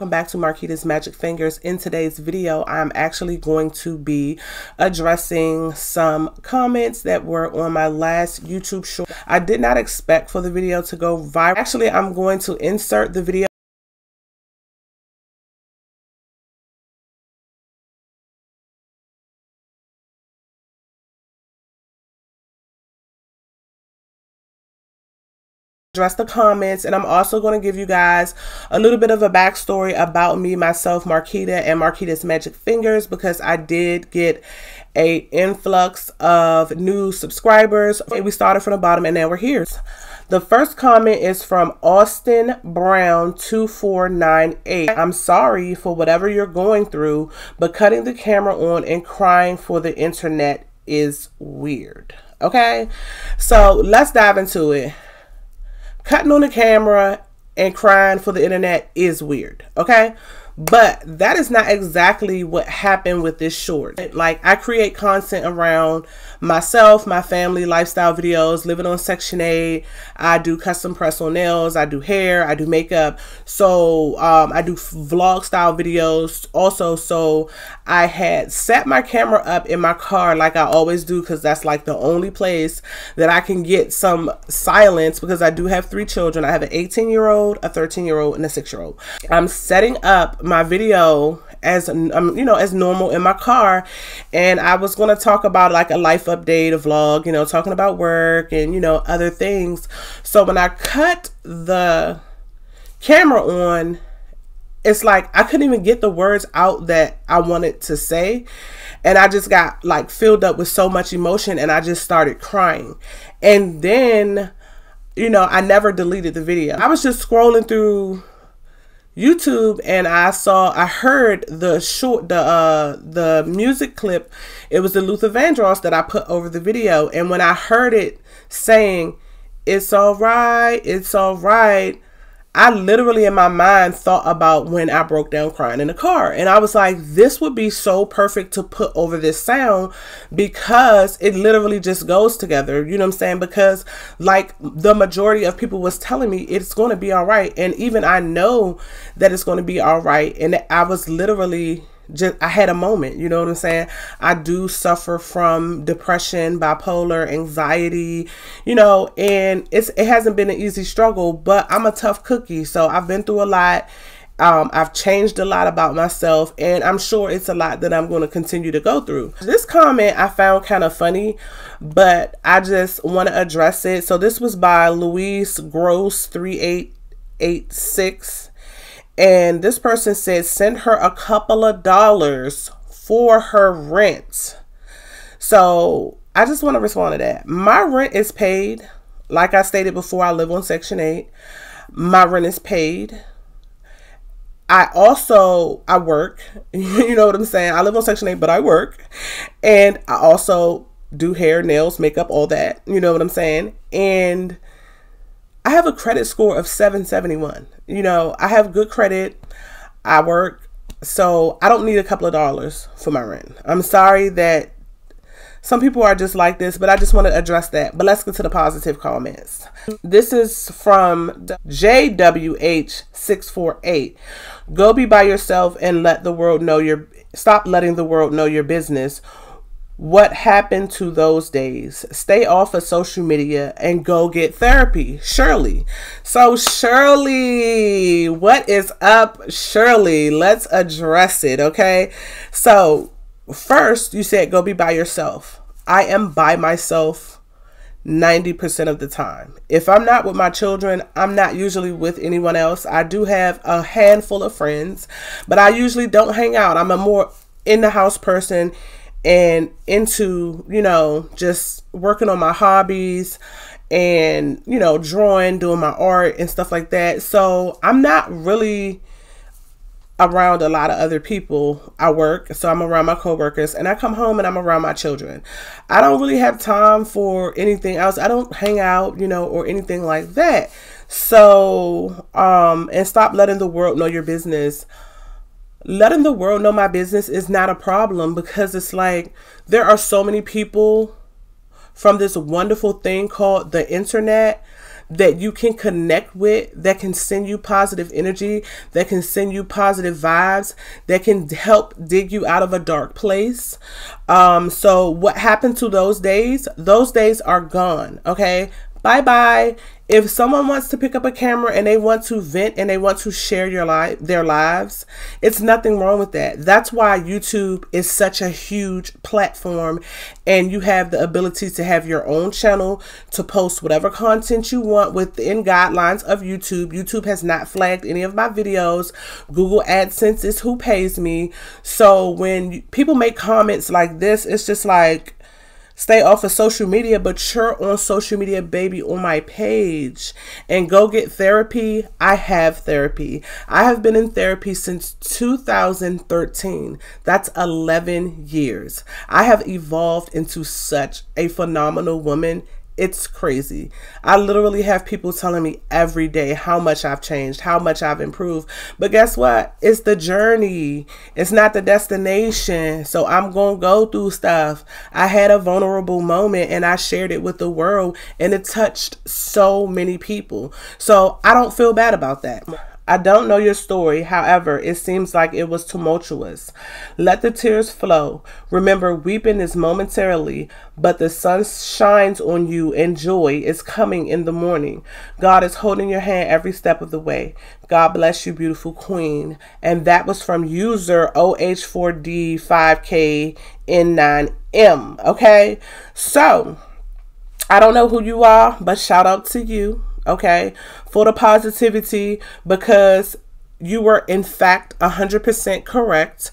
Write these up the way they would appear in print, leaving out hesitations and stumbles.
Welcome back to Marquita's Magic Fingers. In today's video, I'm actually going to be addressing some comments that were on my last YouTube short. I did not expect for the video to go viral. Actually, I'm going to insert the video. Address the comments, and I'm also going to give you guys a little bit of a backstory about me, myself, Marquita, and Marquita's Magic Fingers, because I did get a influx of new subscribers. We started from the bottom and now we're here. The first comment is from Austin Brown 2498. I'm sorry for whatever you're going through, but cutting the camera on and crying for the internet is weird. Okay, so let's dive into it. Cutting on the camera and crying for the internet is weird, okay? But that is not exactly what happened with this short. Like, I create content around myself, my family, lifestyle videos, living on Section 8. I do custom press on nails. I do hair. I do makeup. So I do vlog style videos also. So I had set my camera up in my car like I always do, because that's like the only place that I can get some silence, because I do have 3 children. I have an 18-year-old, a 13-year-old, and a 6-year-old. I'm setting up my video as as normal in my car, and I was going to talk about like a life update, a vlog, talking about work and other things. So when I cut the camera on, it's like I couldn't even get the words out that I wanted to say, and I just got like filled up with so much emotion, and I just started crying. And then I never deleted the video. I was just scrolling through YouTube, and I heard the music clip. It was the Luther Vandross that I put over the video. And when I heard it saying, "It's all right, it's all right," I literally in my mind thought about when I broke down crying in the car. And I was like, this would be so perfect to put over this sound, because it literally just goes together. You know what I'm saying? Because like the majority of people was telling me it's going to be all right. And even I know that it's going to be all right. And I was literally I had a moment, you know what I'm saying? I do suffer from depression, bipolar, anxiety, and it hasn't been an easy struggle, but I'm a tough cookie. So I've been through a lot. I've changed a lot about myself, and I'm sure it's a lot that I'm going to continue to go through. This comment I found kind of funny, but I just want to address it. So this was by Louise Gross 3886. And this person said, send her a couple of dollars for her rent. So I just want to respond to that. My rent is paid. Like I stated before, I live on Section 8. My rent is paid. I work. You know what I'm saying? I live on Section 8, but I work. And I also do hair, nails, makeup, all that. You know what I'm saying? And I have a credit score of 771. I have good credit. I work. So I don't need a couple of dollars for my rent. I'm sorry that some people are just like this, but I just want to address that. But let's get to the positive comments. This is from JWH648. Go be by yourself and let the world know stop letting the world know your business. What happened to those days? Stay off of social media and go get therapy. Shirley. So Shirley, what is up, Shirley? Let's address it, okay? So first, you said go be by yourself. I am by myself 90% of the time. If I'm not with my children, I'm not usually with anyone else. I do have a handful of friends, but I usually don't hang out. I'm a more in the house person, and into, just working on my hobbies and, drawing, doing my art and stuff like that. So I'm not really around a lot of other people. I work, so I'm around my coworkers, and I come home and I'm around my children. I don't really have time for anything else. I don't hang out, or anything like that. So, and stop letting the world know your business. Letting the world know my business is not a problem, because it's like there are so many people from this wonderful thing called the internet that you can connect with, that can send you positive energy, that can send you positive vibes, that can help dig you out of a dark place. So what happened to those days? Those days are gone. Okay. Bye-bye. If someone wants to pick up a camera and they want to vent and they want to share their lives, it's nothing wrong with that. That's why YouTube is such a huge platform, and you have the ability to have your own channel to post whatever content you want within guidelines of YouTube. YouTube has not flagged any of my videos. Google AdSense is who pays me. So when people make comments like this, it's just like, stay off of social media. But you're on social media, baby, on my page. And go get therapy. I have therapy. I have been in therapy since 2013. That's 11 years. I have evolved into such a phenomenal woman. It's crazy. I literally have people telling me every day how much I've changed, how much I've improved. But guess what? It's the journey. It's not the destination. So I'm going to go through stuff. I had a vulnerable moment and I shared it with the world, and it touched so many people. So I don't feel bad about that. I don't know your story. However, it seems like it was tumultuous. Let the tears flow. Remember, weeping is momentarily, but the sun shines on you and joy is coming in the morning. God is holding your hand every step of the way. God bless you, beautiful queen. And that was from user OH4D5KN9M. Okay, so I don't know who you are, but shout out to you. Okay, for the positivity, because you were in fact 100% correct.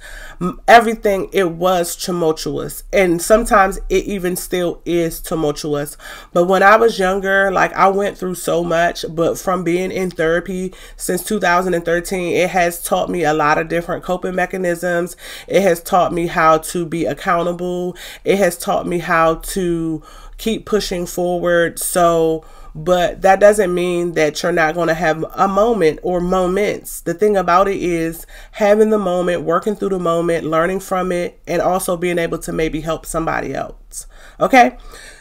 Everything, it was tumultuous, and sometimes it even still is tumultuous. But when I was younger, like, I went through so much, but from being in therapy since 2013, it has taught me a lot of different coping mechanisms. It has taught me how to be accountable. It has taught me how to keep pushing forward. So, but that doesn't mean that you're not going to have a moment or moments. The thing about it is having the moment, working through the moment, learning from it, and also being able to maybe help somebody else. Okay,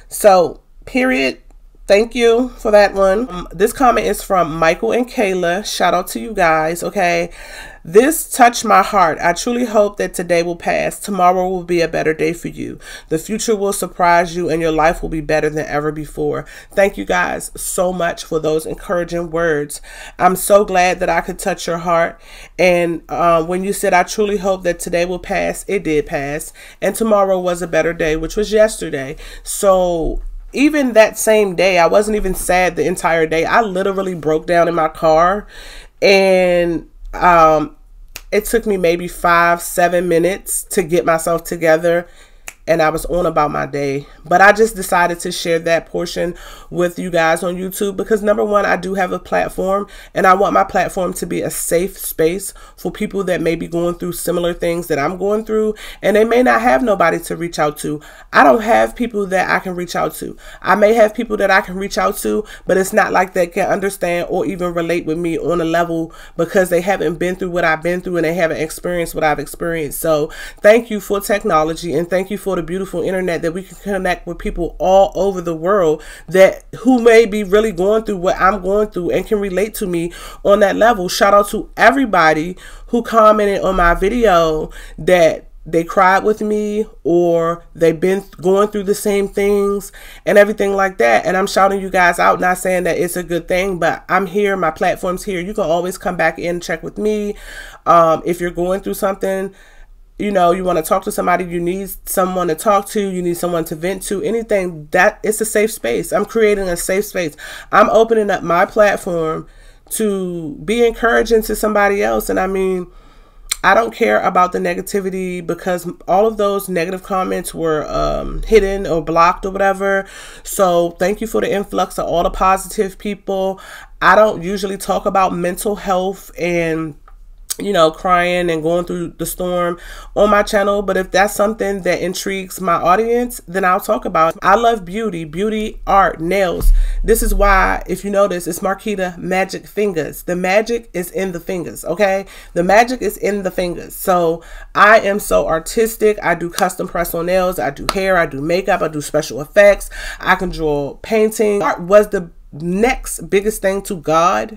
so period. Thank you for that one. This comment is from Michael and Kayla. Shout out to you guys. Okay, this touched my heart. I truly hope that today will pass. Tomorrow will be a better day for you. The future will surprise you and your life will be better than ever before. Thank you guys so much for those encouraging words. I'm so glad that I could touch your heart. And when you said, I truly hope that today will pass, it did pass. And tomorrow was a better day, which was yesterday. So even that same day, I wasn't even sad the entire day. I literally broke down in my car, and it took me maybe 5-7 minutes to get myself together, and I was on about my day. But I just decided to share that portion with you guys on YouTube because, number one, I do have a platform, and I want my platform to be a safe space for people that may be going through similar things that I'm going through, and they may not have nobody to reach out to. I don't have people that I can reach out to. I may have people that I can reach out to, but it's not like they can understand or even relate with me on a level because they haven't been through what I've been through and they haven't experienced what I've experienced. So thank you for technology, and thank you for the beautiful internet that we can connect with people all over the world that who may be really going through what I'm going through and can relate to me on that level. Shout out to everybody who commented on my video that they cried with me or they've been going through the same things and everything like that. And I'm shouting you guys out, not saying that it's a good thing, but I'm here. My platform's here. You can always come back in and check with me. If you're going through something, you know, you want to talk to somebody, you need someone to talk to, you need someone to vent to, anything, that it's a safe space. I'm creating a safe space. I'm opening up my platform to be encouraging to somebody else. And I mean, I don't care about the negativity because all of those negative comments were hidden or blocked or whatever. So thank you for the influx of all the positive people. I don't usually talk about mental health and, you know, crying and going through the storm on my channel. But if that's something that intrigues my audience, then I'll talk about it. I love beauty, art, nails. This is why, if you notice, it's Marquita Magic Fingaz. The magic is in the fingers, okay? The magic is in the fingers. So I am so artistic. I do custom press on nails. I do hair. I do makeup. I do special effects. I can draw painting. Art was the next biggest thing to God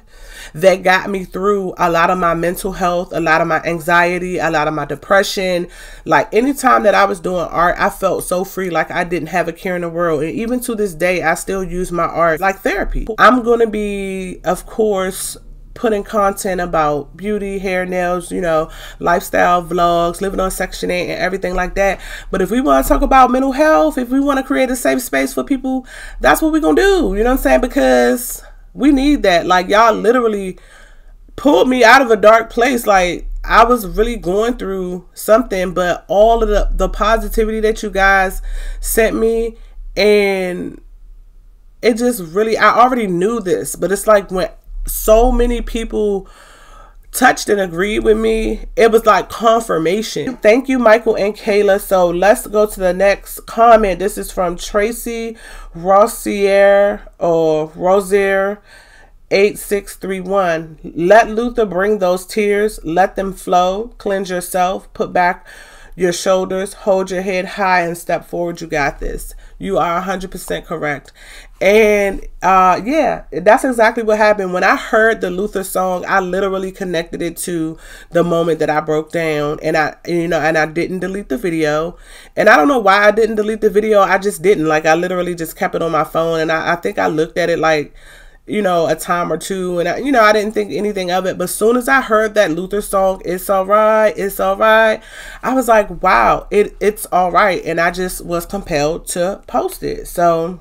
that got me through a lot of my mental health, a lot of my anxiety, a lot of my depression. Like anytime that I was doing art, I felt so free, like I didn't have a care in the world. And even to this day, I still use my art like therapy. I'm going to be, of course, putting content about beauty, hair, nails, you know, lifestyle vlogs, living on Section 8 and everything like that. But if we want to talk about mental health, if we want to create a safe space for people, that's what we're going to do. You know what I'm saying? Because we need that. Like, y'all literally pulled me out of a dark place. Like, I was really going through something, but all of the positivity that you guys sent me, and it just really, I already knew this, but it's like when so many people touched and agreed with me, it was like confirmation. Thank you, Michael and Kayla. So let's go to the next comment. This is from Tracy Rossier or Rosier 8631. Let Luther bring those tears, let them flow, cleanse yourself, put back your shoulders, hold your head high and step forward. You got this. You are 100% correct. And yeah, that's exactly what happened. When I heard the Luther song, I literally connected it to the moment that I broke down, and I didn't delete the video. And I don't know why I didn't delete the video. I just didn't. Like, I literally just kept it on my phone, and I think I looked at it like, you know, a time or two, and I didn't think anything of it. But as soon as I heard that Luther song, it's all right, it's all right, I was like, wow, it's all right. And I just was compelled to post it. So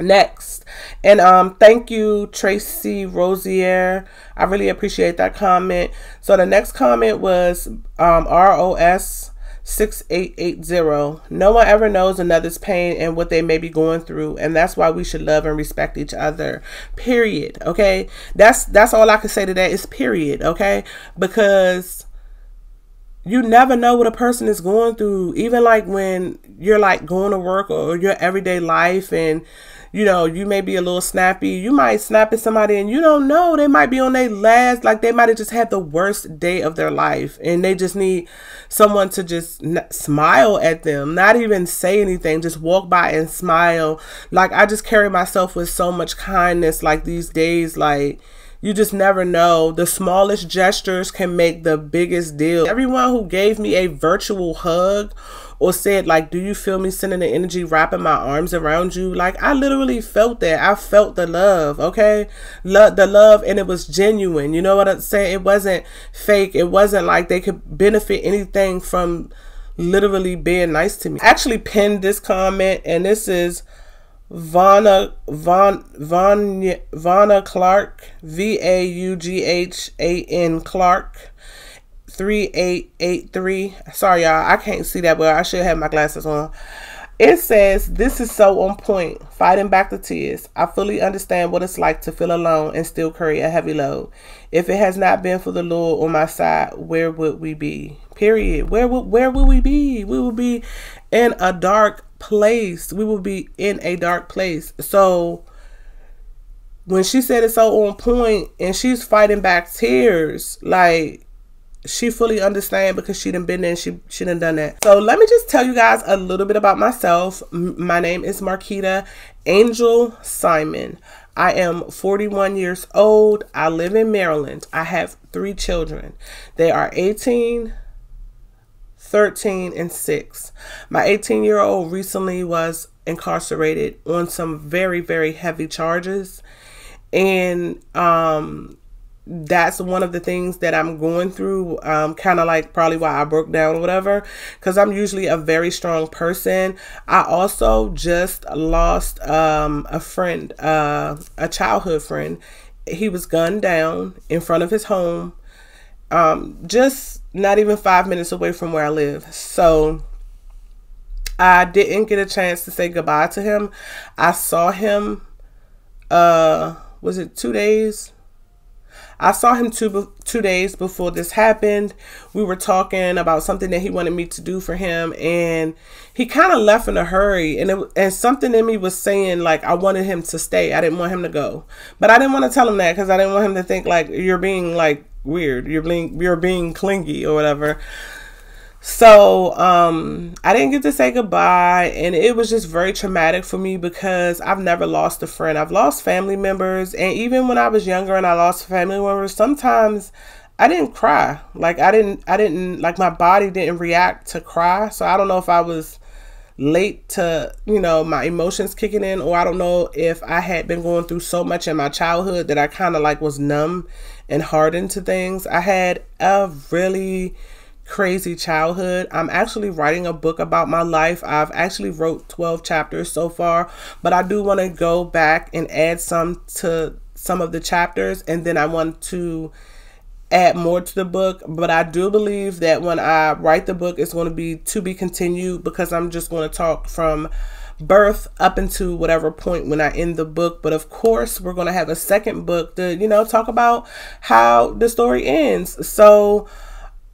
next, and thank you, Tracy Rosier, I really appreciate that comment. So the next comment was ROS 6880. No one ever knows another's pain and what they may be going through, and that's why we should love and respect each other, period. Okay, that's all I can say to that is period. Okay, because you never know what a person is going through, even like when you're like going to work or your everyday life, and you know, you may be a little snappy. You might snap at somebody and you don't know, they might be on their last, like they might have just had the worst day of their life, and they just need someone to just smile at them, not even say anything, just walk by and smile. Like, I just carry myself with so much kindness like these days. Like, you just never know. The smallest gestures can make the biggest deal. Everyone who gave me a virtual hug or said, like, do you feel me sending the energy, wrapping my arms around you? Like, I literally felt that. I felt the love, okay? The love, and it was genuine. You know what I'm saying? It wasn't fake. It wasn't like they could benefit anything from literally being nice to me. I actually pinned this comment, and this is Vanna Clark, VAUGHAN Clark 3883. Sorry, y'all, I can't see that well. I should have my glasses on. It says, this is so on point, fighting back the tears. I fully understand what it's like to feel alone and still carry a heavy load. If it has not been for the Lord on my side, where would we be? Period. Where would we be? We would be in a dark place. We will be in a dark place. So when she said it's so on point and she's fighting back tears, like, she fully understands because she done been there and she done done that. So let me just tell you guys a little bit about myself. My name is Marquita Angel Simon. I am 41 years old. I live in Maryland. I have 3 children. They are 18, 13, and 6. My 18-year-old recently was incarcerated on some very, very heavy charges. And that's one of the things that I'm going through, kind of like probably why I broke down or whatever, because I'm usually a very strong person. I also just lost a friend, a childhood friend. He was gunned down in front of his home, just not even 5 minutes away from where I live. So I didn't get a chance to say goodbye to him. I saw him, was it 2 days? I saw him two days before this happened. We were talking about something that he wanted me to do for him, and he kind of left in a hurry, and something in me was saying, like, I wanted him to stay. I didn't want him to go, but I didn't want to tell him that because I didn't want him to think like you're being like weird, you're being clingy or whatever. So I didn't get to say goodbye, and it was just very traumatic for me because I've never lost a friend. I've lost family members, and even when I was younger and I lost family members, sometimes I didn't cry. Like I didn't like, my body didn't react to cry. So I don't know if I was late to, you know, my emotions kicking in, or I don't know if I had been going through so much in my childhood that I kind of like was numb and hardened to things. I had a really crazy childhood. I'm actually writing a book about my life. I've actually wrote 12 chapters so far, but I do want to go back and add some to some of the chapters, and then I want to add more to the book. But I do believe that when I write the book, it's going to be continued, because I'm just going to talk from birth up into whatever point when I end the book. But of course, we're going to have a second book to, you know, talk about how the story ends. So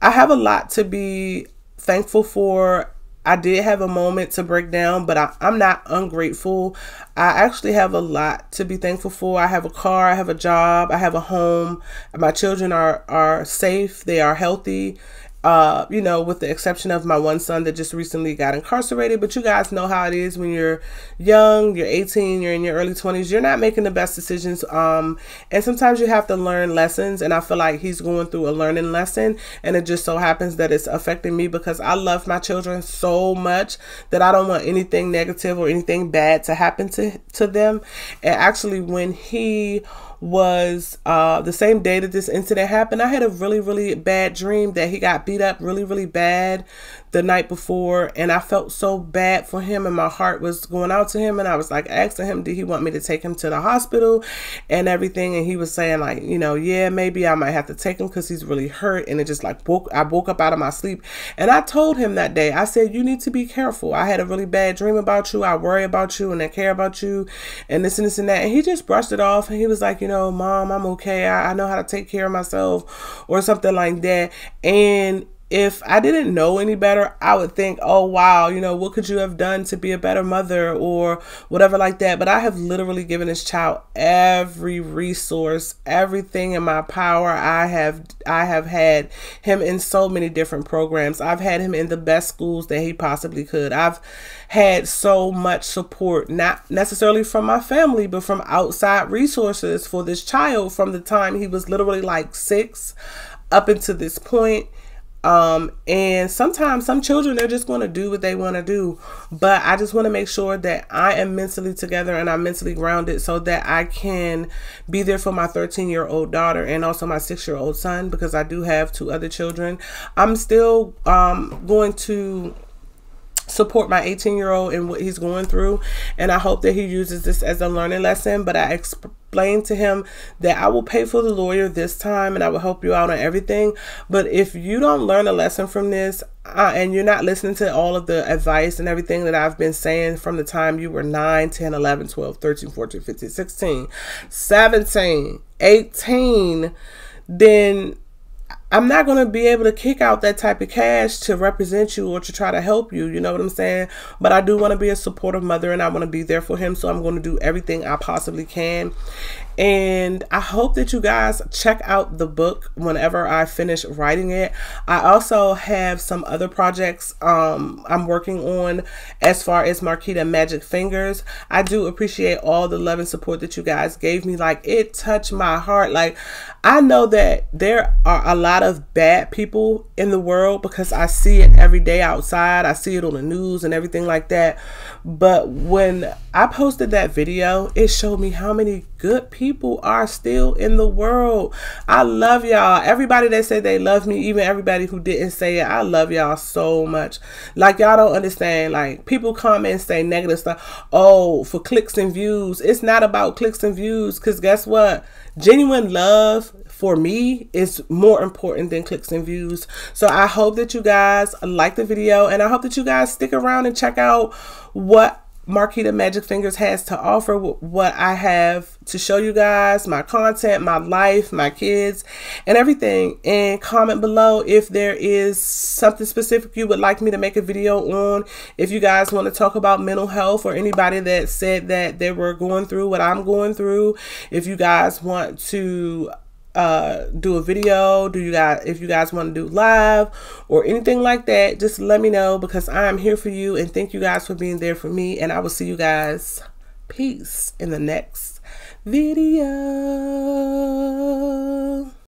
I have a lot to be thankful for. I did have a moment to break down, but I'm not ungrateful. I actually have a lot to be thankful for. I have a car, I have a job, I have a home. My children are safe, they are healthy. You know, with the exception of my one son that just recently got incarcerated. But you guys know how it is when you're young, you're 18, you're in your early 20s, you're not making the best decisions. And sometimes you have to learn lessons. And I feel like he's going through a learning lesson. And it just so happens that it's affecting me, because I love my children so much that I don't want anything negative or anything bad to happen to them. And actually, when he was the same day that this incident happened, I had a really bad dream that he got beat up really bad the night before, and I felt so bad for him, and my heart was going out to him. And I was like asking him, did he want me to take him to the hospital and everything? And he was saying, like, you know, yeah, maybe I might have to take him because he's really hurt. And it just like I woke up out of my sleep, and I told him that day, I said, you need to be careful. I had a really bad dream about you. I worry about you and I care about you and this and this and that. And he just brushed it off, and he was like, you know, Mom, I'm okay. I know how to take care of myself, or something like that. And if I didn't know any better, I would think, oh, wow, you know, what could you have done to be a better mother or whatever like that. But I have literally given this child every resource, everything in my power. I have had him in so many different programs. I've had him in the best schools that he possibly could. I've had so much support, not necessarily from my family, but from outside resources for this child from the time he was literally like 6 up until this point. And sometimes some children, they're just going to do what they want to do. But I just want to make sure that I am mentally together and I'm mentally grounded, so that I can be there for my 13-year-old daughter and also my 6-year-old son, because I do have 2 other children. I'm still going to support my 18-year-old in what he's going through, and I hope that he uses this as a learning lesson. But I explained to him that I will pay for the lawyer this time, and I will help you out on everything. But if you don't learn a lesson from this, and you're not listening to all of the advice and everything that I've been saying from the time you were 9, 10, 11, 12, 13, 14, 15, 16, 17, 18, then I'm not going to be able to kick out that type of cash to represent you or to try to help you. You know what I'm saying? But I do want to be a supportive mother, and I want to be there for him. So I'm going to do everything I possibly can. And I hope that you guys check out the book whenever I finish writing it. I also have some other projects I'm working on as far as Marquita Magic Fingaz. I do appreciate all the love and support that you guys gave me. Like, it touched my heart. Like, I know that there are a lot of bad people in the world, because I see it every day outside. I see it on the news and everything like that. But when I posted that video, it showed me how many good people are still in the world. I love y'all. Everybody that said they love me, even everybody who didn't say it, I love y'all so much. Like, y'all don't understand. Like, people come and say negative stuff. Oh, for clicks and views. It's not about clicks and views, because guess what? Genuine love for me is more important than clicks and views. So I hope that you guys like the video, and I hope that you guys stick around and check out what Marquita Magic Fingaz has to offer, what I have to show you guys, my content, my life, my kids, and everything. And comment below if there is something specific you would like me to make a video on. If you guys want to talk about mental health, or anybody that said that they were going through what I'm going through. If you guys want to do a video, if you guys want to do live or anything like that, just let me know, because I am here for you. And thank you guys for being there for me, and I will see you guys, peace, in the next video.